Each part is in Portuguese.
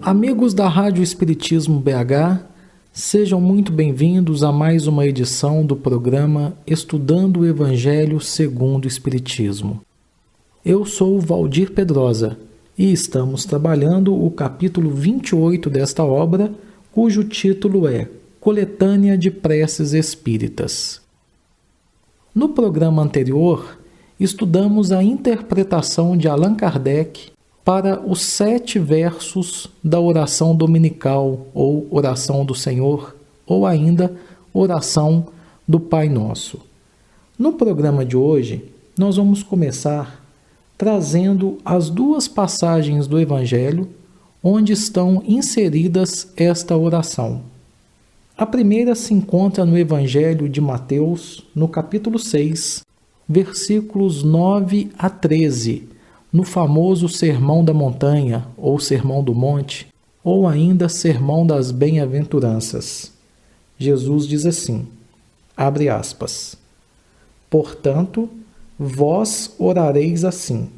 Amigos da Rádio Espiritismo BH, sejam muito bem-vindos a mais uma edição do programa Estudando o Evangelho segundo o Espiritismo. Eu sou Valdir Pedrosa e estamos trabalhando o capítulo 28 desta obra, cujo título é Coletânea de Preces Espíritas. No programa anterior, estudamos a interpretação de Allan Kardec para os 7 versos da oração dominical, ou oração do Senhor, ou ainda oração do Pai Nosso. No programa de hoje, nós vamos começar trazendo as 2 passagens do Evangelho onde estão inseridas esta oração. A primeira se encontra no Evangelho de Mateus, no capítulo 6, versículos 9 a 13, no famoso Sermão da Montanha, ou Sermão do Monte, ou ainda Sermão das Bem-aventuranças. Jesus diz assim, abre aspas, portanto, vós orareis assim,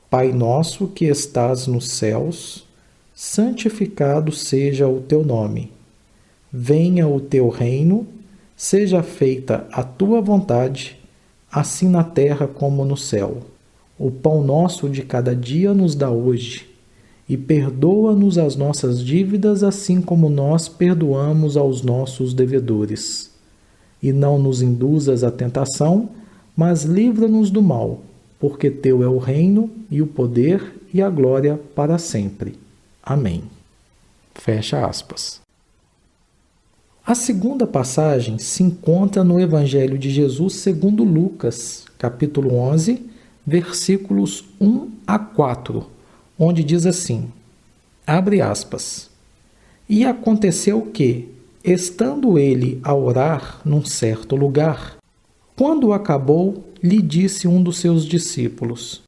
Pai nosso que estás nos céus, santificado seja o teu nome. Venha o teu reino, seja feita a tua vontade, assim na terra como no céu. O pão nosso de cada dia nos dá hoje, e perdoa-nos as nossas dívidas, assim como nós perdoamos aos nossos devedores. E não nos induzas à tentação, mas livra-nos do mal, porque teu é o reino, e o poder, e a glória para sempre. Amém. Fecha aspas. A segunda passagem se encontra no Evangelho de Jesus segundo Lucas, capítulo 11, versículos 1 a 4, onde diz assim, abre aspas, e aconteceu que, estando ele a orar num certo lugar, quando acabou, lhe disse um dos seus discípulos,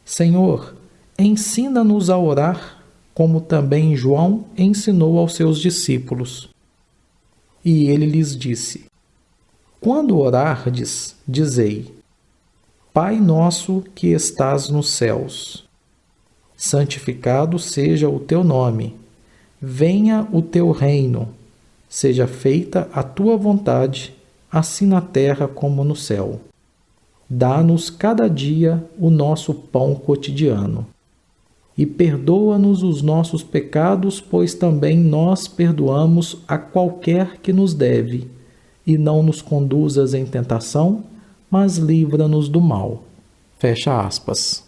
Senhor, ensina-nos a orar, como também João ensinou aos seus discípulos. E ele lhes disse, quando orardes, dizei, Pai nosso que estás nos céus, santificado seja o teu nome, venha o teu reino, seja feita a tua vontade, assim na terra como no céu. Dá-nos cada dia o nosso pão cotidiano. E perdoa-nos os nossos pecados, pois também nós perdoamos a qualquer que nos deve, e não nos conduzas em tentação, mas livra-nos do mal. Fecha aspas.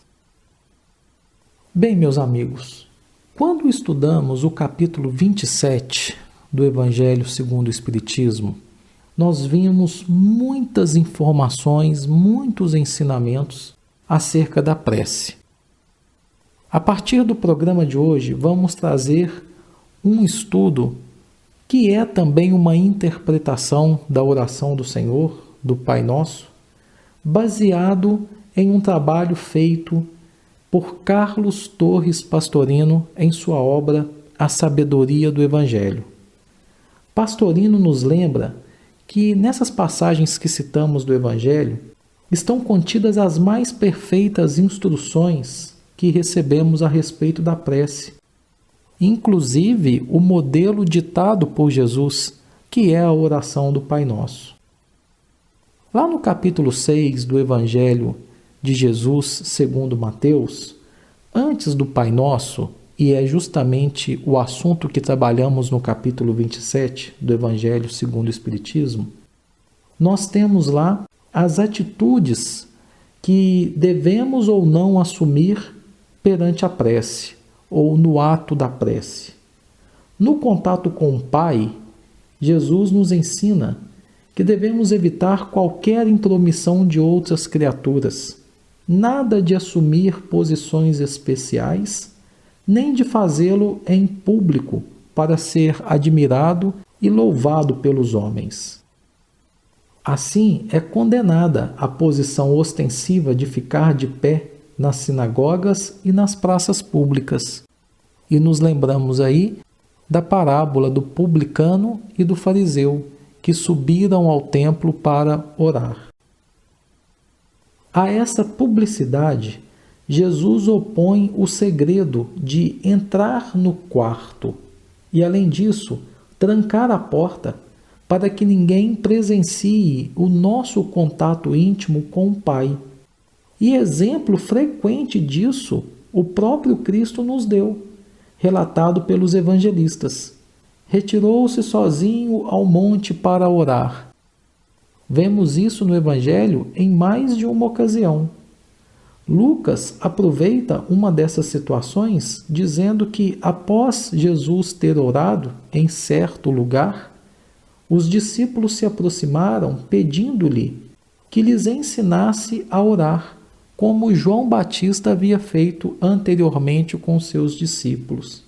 Bem, meus amigos, quando estudamos o capítulo 27 do Evangelho segundo o Espiritismo, nós vimos muitas informações, muitos ensinamentos acerca da prece. A partir do programa de hoje, vamos trazer um estudo que é também uma interpretação da oração do Senhor, do Pai Nosso, baseado em um trabalho feito por Carlos Torres Pastorino em sua obra A Sabedoria do Evangelho. Pastorino nos lembra que nessas passagens que citamos do Evangelho estão contidas as mais perfeitas instruções que recebemos a respeito da prece, inclusive o modelo ditado por Jesus, que é a oração do Pai Nosso. Lá no capítulo 6 do Evangelho de Jesus segundo Mateus, antes do Pai Nosso, e é justamente o assunto que trabalhamos no capítulo 27 do Evangelho segundo o Espiritismo, nós temos lá as atitudes que devemos ou não assumir perante a prece, ou no ato da prece. No contato com o Pai, Jesus nos ensina que devemos evitar qualquer intromissão de outras criaturas, nada de assumir posições especiais, nem de fazê-lo em público para ser admirado e louvado pelos homens. Assim, é condenada a posição ostensiva de ficar de pé nas sinagogas e nas praças públicas. E nos lembramos aí da parábola do publicano e do fariseu, que subiram ao templo para orar. A essa publicidade, Jesus opõe o segredo de entrar no quarto e, além disso, trancar a porta para que ninguém presencie o nosso contato íntimo com o Pai. E exemplo frequente disso o próprio Cristo nos deu, relatado pelos evangelistas. Retirou-se sozinho ao monte para orar. Vemos isso no Evangelho em mais de uma ocasião. Lucas aproveita uma dessas situações dizendo que, após Jesus ter orado em certo lugar, os discípulos se aproximaram pedindo-lhe que lhes ensinasse a orar, como João Batista havia feito anteriormente com seus discípulos.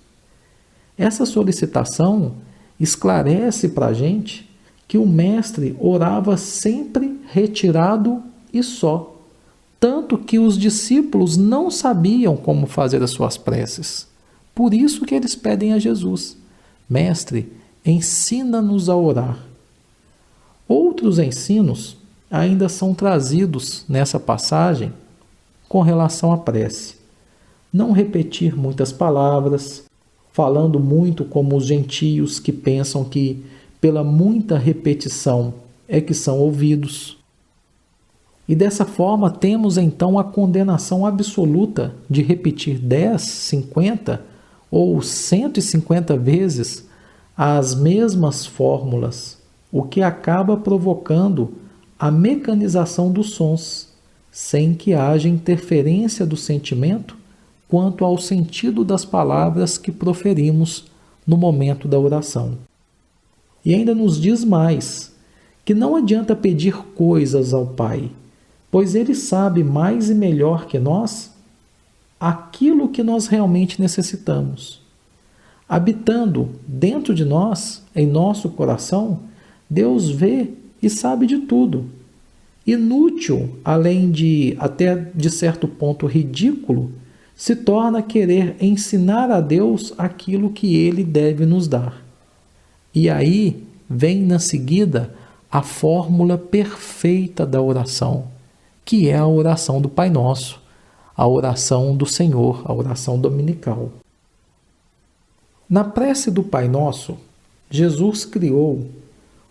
Essa solicitação esclarece para a gente que o Mestre orava sempre retirado e só, tanto que os discípulos não sabiam como fazer as suas preces. Por isso que eles pedem a Jesus: Mestre, ensina-nos a orar. Outros ensinos ainda são trazidos nessa passagem com relação à prece. Não repetir muitas palavras, falando muito como os gentios que pensam que pela muita repetição é que são ouvidos. E dessa forma temos então a condenação absoluta de repetir 10, 50 ou 150 vezes as mesmas fórmulas, o que acaba provocando a mecanização dos sons, sem que haja interferência do sentimento quanto ao sentido das palavras que proferimos no momento da oração. E ainda nos diz mais, que não adianta pedir coisas ao Pai, pois Ele sabe mais e melhor que nós aquilo que nós realmente necessitamos. Habitando dentro de nós, em nosso coração, Deus vê e sabe de tudo. Inútil, além de até de certo ponto ridículo, se torna querer ensinar a Deus aquilo que Ele deve nos dar. E aí vem na seguida a fórmula perfeita da oração, que é a oração do Pai Nosso, a oração do Senhor, a oração dominical. Na prece do Pai Nosso, Jesus criou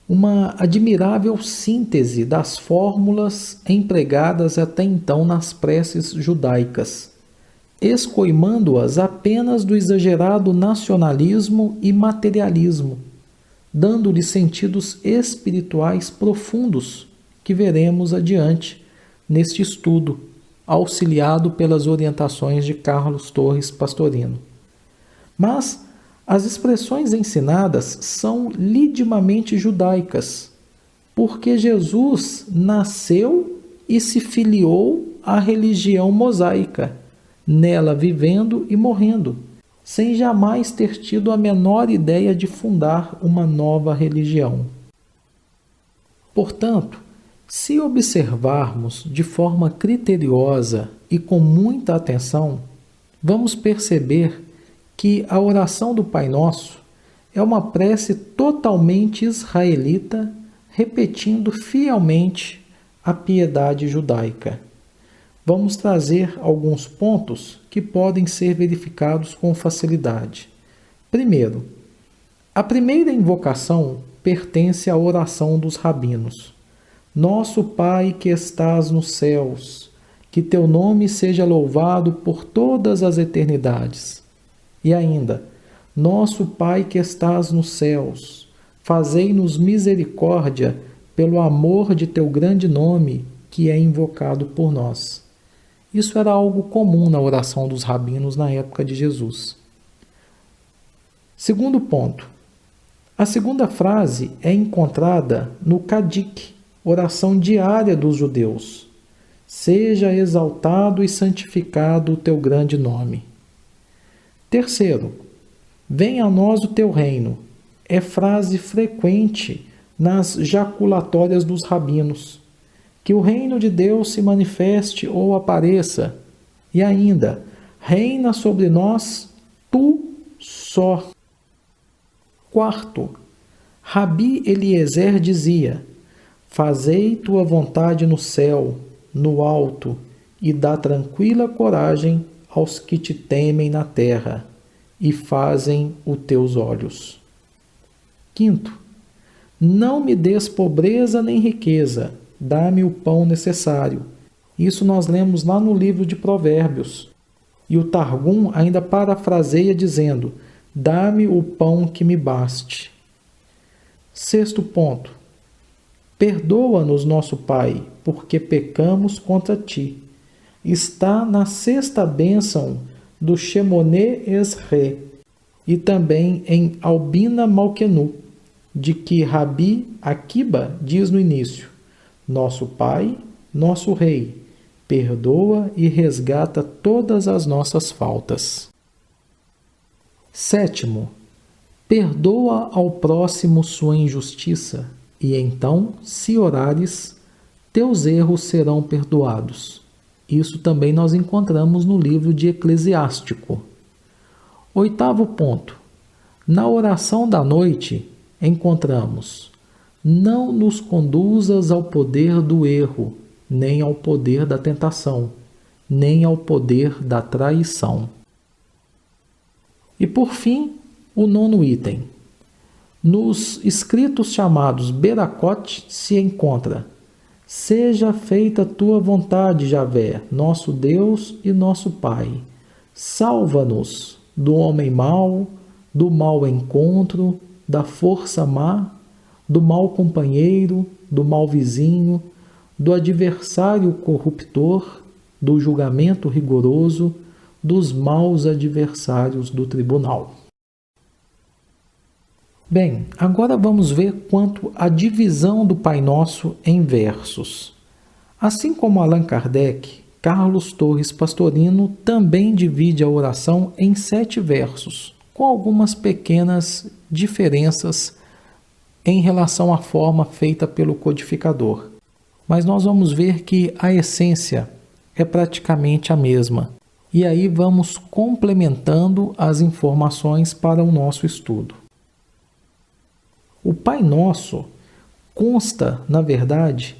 uma admirável síntese das fórmulas empregadas até então nas preces judaicas, escoimando-as apenas do exagerado nacionalismo e materialismo, dando-lhe sentidos espirituais profundos que veremos adiante neste estudo, auxiliado pelas orientações de Carlos Torres Pastorino. Mas as expressões ensinadas são lidimamente judaicas, porque Jesus nasceu e se filiou à religião mosaica, nela vivendo e morrendo, sem jamais ter tido a menor ideia de fundar uma nova religião. Portanto, se observarmos de forma criteriosa e com muita atenção, vamos perceber que a oração do Pai Nosso é uma prece totalmente israelita, repetindo fielmente a piedade judaica. Vamos trazer alguns pontos que podem ser verificados com facilidade. Primeiro, a primeira invocação pertence à oração dos rabinos. Nosso Pai que estás nos céus, que teu nome seja louvado por todas as eternidades. E ainda, nosso Pai que estás nos céus, fazei-nos misericórdia pelo amor de teu grande nome, que é invocado por nós. Isso era algo comum na oração dos rabinos na época de Jesus. Segundo ponto. A segunda frase é encontrada no Kadik, oração diária dos judeus. Seja exaltado e santificado o teu grande nome. Terceiro, venha a nós o teu reino. É frase frequente nas jaculatórias dos rabinos. Que o reino de Deus se manifeste ou apareça. E ainda, reina sobre nós tu só. Quarto, Rabi Eliezer dizia: fazei tua vontade no céu, no alto, e dá tranquila coragem aos que te temem na terra e fazem os teus olhos. Quinto, não me des pobreza nem riqueza, dá-me o pão necessário. Isso nós lemos lá no livro de Provérbios. E o Targum ainda parafraseia dizendo: dá-me o pão que me baste. Sexto ponto, perdoa-nos, nosso Pai, porque pecamos contra ti. Está na sexta bênção do Shemoneh Esrei e também em Albina Malkenu, de que Rabi Akiba diz no início: nosso Pai, nosso Rei, perdoa e resgata todas as nossas faltas. Sétimo, perdoa ao próximo sua injustiça, e então, se orares, teus erros serão perdoados. Isso também nós encontramos no livro de Eclesiástico. Oitavo ponto. Na oração da noite, encontramos: não nos conduzas ao poder do erro, nem ao poder da tentação, nem ao poder da traição. E por fim, o nono item. Nos escritos chamados Beracot se encontra: seja feita tua vontade, Javé, nosso Deus e nosso Pai. Salva-nos do homem mau, do mau encontro, da força má, do mau companheiro, do mau vizinho, do adversário corruptor, do julgamento rigoroso, dos maus adversários do tribunal. Bem, agora vamos ver quanto à divisão do Pai Nosso em versos. Assim como Allan Kardec, Carlos Torres Pastorino também divide a oração em 7 versos, com algumas pequenas diferenças em relação à forma feita pelo codificador. Mas nós vamos ver que a essência é praticamente a mesma. E aí vamos complementando as informações para o nosso estudo. O Pai Nosso consta, na verdade,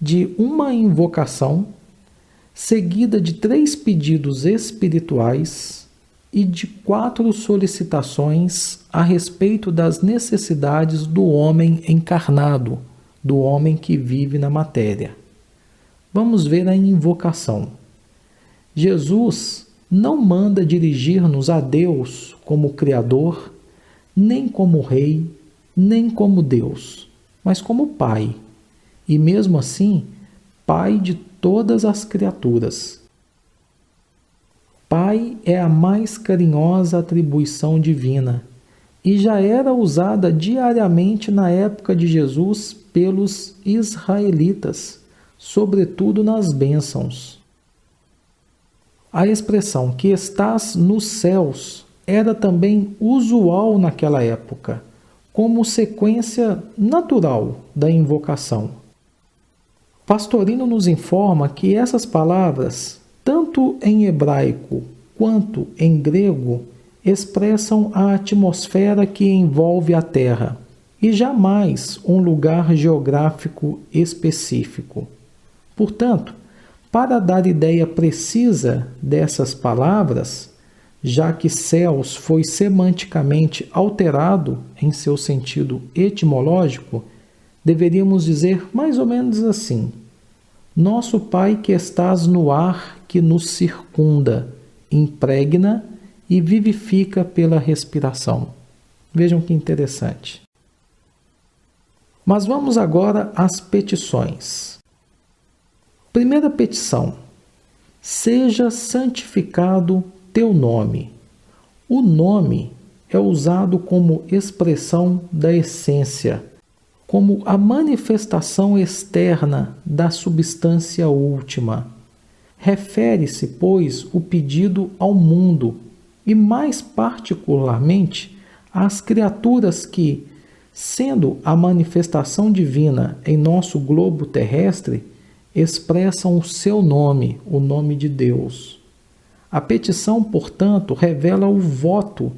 de uma invocação seguida de 3 pedidos espirituais e de 4 solicitações a respeito das necessidades do homem encarnado, do homem que vive na matéria. Vamos ver a invocação. Jesus não manda dirigir-nos a Deus como Criador, nem como Rei, nem como Deus, mas como Pai, e mesmo assim, Pai de todas as criaturas. Pai é a mais carinhosa atribuição divina e já era usada diariamente na época de Jesus pelos israelitas, sobretudo nas bênçãos. A expressão que estás nos céus era também usual naquela época, como sequência natural da invocação. Pastorino nos informa que essas palavras, tanto em hebraico quanto em grego, expressam a atmosfera que envolve a Terra e jamais um lugar geográfico específico. Portanto, para dar ideia precisa dessas palavras, já que céus foi semanticamente alterado em seu sentido etimológico, deveríamos dizer mais ou menos assim: nosso Pai que estás no ar que nos circunda, impregna e vivifica pela respiração. Vejam que interessante. Mas vamos agora às petições. Primeira petição: seja santificado teu nome. O nome é usado como expressão da essência, como a manifestação externa da substância última. Refere-se, pois, o pedido ao mundo, e mais particularmente às criaturas que, sendo a manifestação divina em nosso globo terrestre, expressam o seu nome, o nome de Deus. A petição, portanto, revela o voto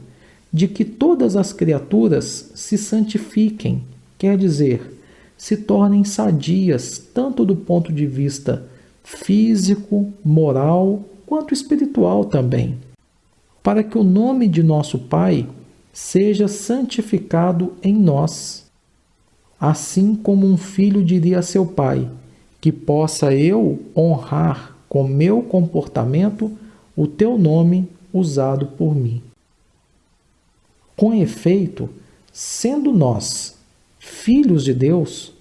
de que todas as criaturas se santifiquem, quer dizer, se tornem sadias, tanto do ponto de vista físico, moral, quanto espiritual também, para que o nome de nosso Pai seja santificado em nós. Assim como um filho diria a seu pai, que possa eu honrar com meu comportamento o teu nome usado por mim. Com efeito, sendo nós filhos de Deus,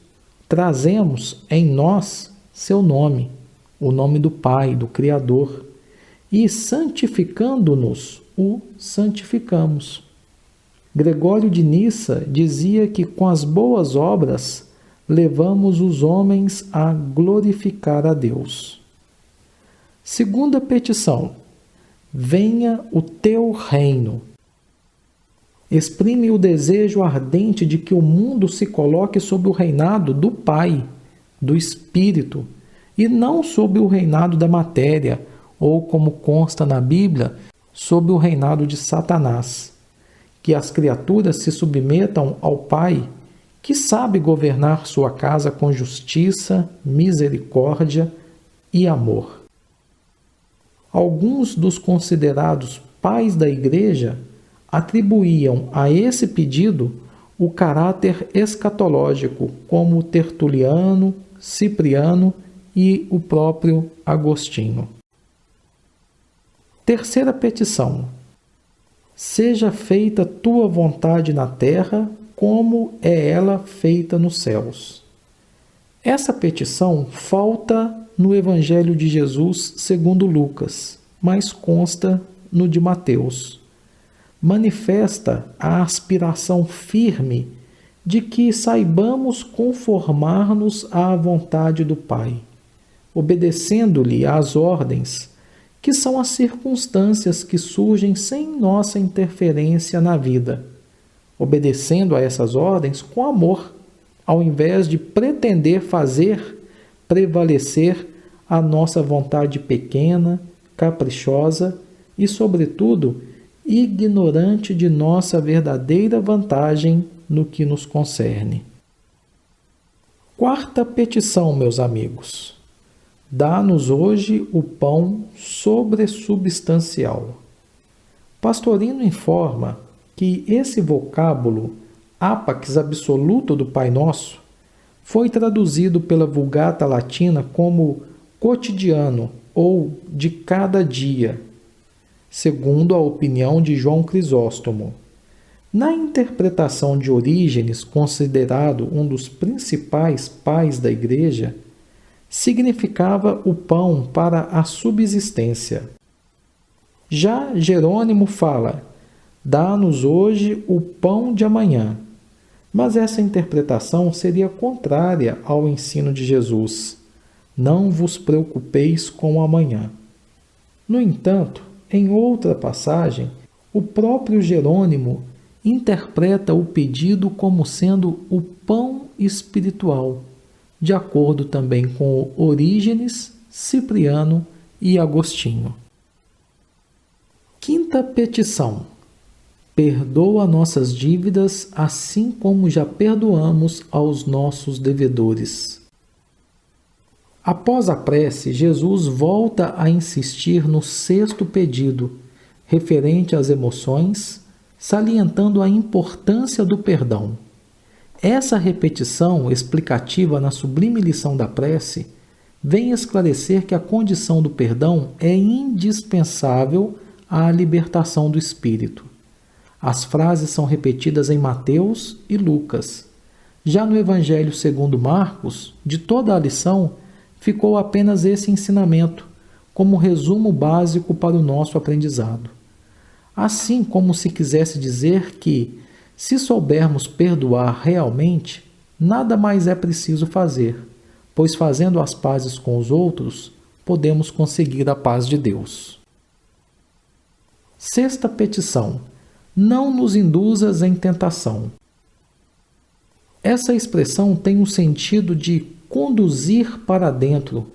trazemos em nós seu nome, o nome do Pai, do Criador, e santificando-nos, o santificamos. Gregório de Nissa dizia que com as boas obras levamos os homens a glorificar a Deus. Segunda petição: venha o teu reino. Exprime o desejo ardente de que o mundo se coloque sob o reinado do Pai, do Espírito, e não sob o reinado da matéria, ou, como consta na Bíblia, sob o reinado de Satanás. Que as criaturas se submetam ao Pai, que sabe governar sua casa com justiça, misericórdia e amor. Alguns dos considerados pais da Igreja atribuíam a esse pedido o caráter escatológico, como Tertuliano, Cipriano e o próprio Agostinho. Terceira petição: seja feita tua vontade na terra, como é ela feita nos céus. Essa petição falta no Evangelho de Jesus segundo Lucas, mas consta no de Mateus. Manifesta a aspiração firme de que saibamos conformar-nos à vontade do Pai, obedecendo-lhe às ordens, que são as circunstâncias que surgem sem nossa interferência na vida, obedecendo a essas ordens com amor, ao invés de pretender fazer prevalecer a nossa vontade pequena, caprichosa e, sobretudo, ignorante de nossa verdadeira vantagem no que nos concerne. Quarta petição, meus amigos: dá-nos hoje o pão sobressubstancial. Pastorino informa que esse vocábulo, ápax absoluto do Pai Nosso, foi traduzido pela Vulgata Latina como cotidiano ou de cada dia, segundo a opinião de João Crisóstomo. Na interpretação de Orígenes, considerado um dos principais pais da Igreja, significava o pão para a subsistência. Já Jerônimo fala: dá-nos hoje o pão de amanhã. Mas essa interpretação seria contrária ao ensino de Jesus: não vos preocupeis com o amanhã. No entanto, em outra passagem, o próprio Jerônimo interpreta o pedido como sendo o pão espiritual, de acordo também com Orígenes, Cipriano e Agostinho. Quinta petição: perdoa nossas dívidas, assim como já perdoamos aos nossos devedores. Após a prece, Jesus volta a insistir no sexto pedido, referente às emoções, salientando a importância do perdão. Essa repetição explicativa na sublime lição da prece vem esclarecer que a condição do perdão é indispensável à libertação do espírito. As frases são repetidas em Mateus e Lucas. Já no Evangelho segundo Marcos, de toda a lição, ficou apenas esse ensinamento, como resumo básico para o nosso aprendizado. Assim como se quisesse dizer que, se soubermos perdoar realmente, nada mais é preciso fazer, pois fazendo as pazes com os outros, podemos conseguir a paz de Deus. Sexta petição: não nos induzas em tentação. Essa expressão tem o sentido de conduzir para dentro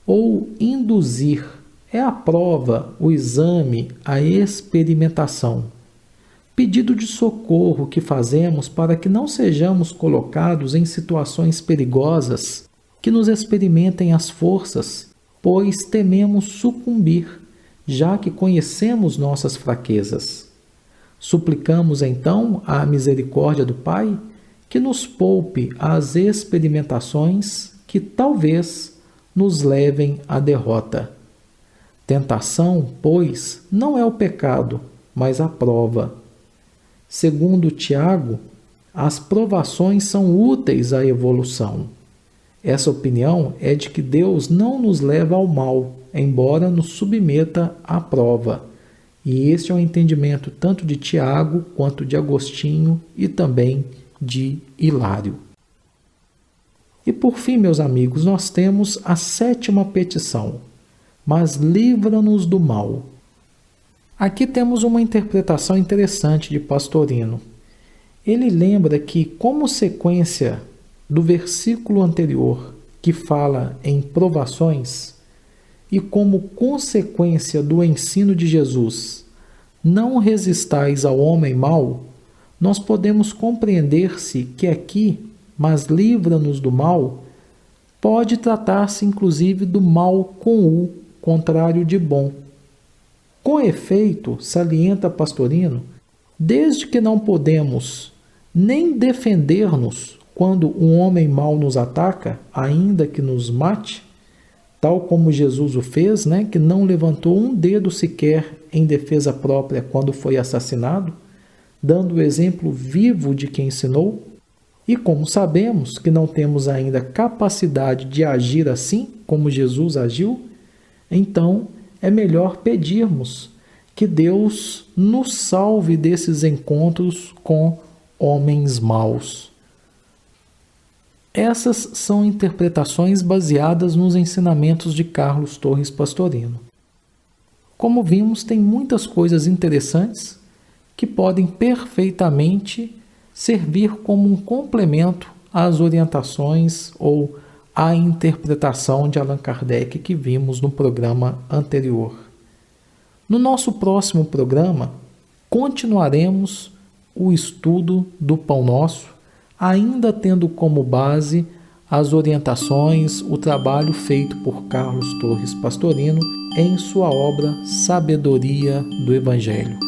ou induzir. É a prova, o exame, a experimentação. pedido de socorro que fazemos para que não sejamos colocados em situações perigosas que nos experimentem as forças, pois tememos sucumbir, já que conhecemos nossas fraquezas. Suplicamos então à misericórdia do Pai que nos poupe as experimentações que talvez nos levem à derrota. Tentação, pois, não é o pecado, mas a prova. Segundo Tiago, as provações são úteis à evolução. Essa opinião é de que Deus não nos leva ao mal, embora nos submeta à prova. E este é o entendimento tanto de Tiago quanto de Agostinho e também de Hilário. E por fim, meus amigos, nós temos a 7ª petição: mas livra-nos do mal. Aqui temos uma interpretação interessante de Pastorino. Ele lembra que, como sequência do versículo anterior, que fala em provações, e como consequência do ensino de Jesus, não resistais ao homem mau, nós podemos compreender-se que aqui, mas livra-nos do mal, pode tratar-se inclusive do mal com U, contrário de bom. Com efeito, salienta Pastorino, desde que não podemos nem defender-nos quando um homem mau nos ataca, ainda que nos mate, tal como Jesus o fez, que não levantou um dedo sequer em defesa própria quando foi assassinado, dando o exemplo vivo de quem ensinou. E como sabemos que não temos ainda capacidade de agir assim como Jesus agiu, então é melhor pedirmos que Deus nos salve desses encontros com homens maus. Essas são interpretações baseadas nos ensinamentos de Carlos Torres Pastorino. Como vimos, tem muitas coisas interessantes que podem perfeitamente servir como um complemento às orientações ou à interpretação de Allan Kardec que vimos no programa anterior. No nosso próximo programa, continuaremos o estudo do Pão Nosso, ainda tendo como base as orientações, o trabalho feito por Carlos Torres Pastorino em sua obra Sabedoria do Evangelho.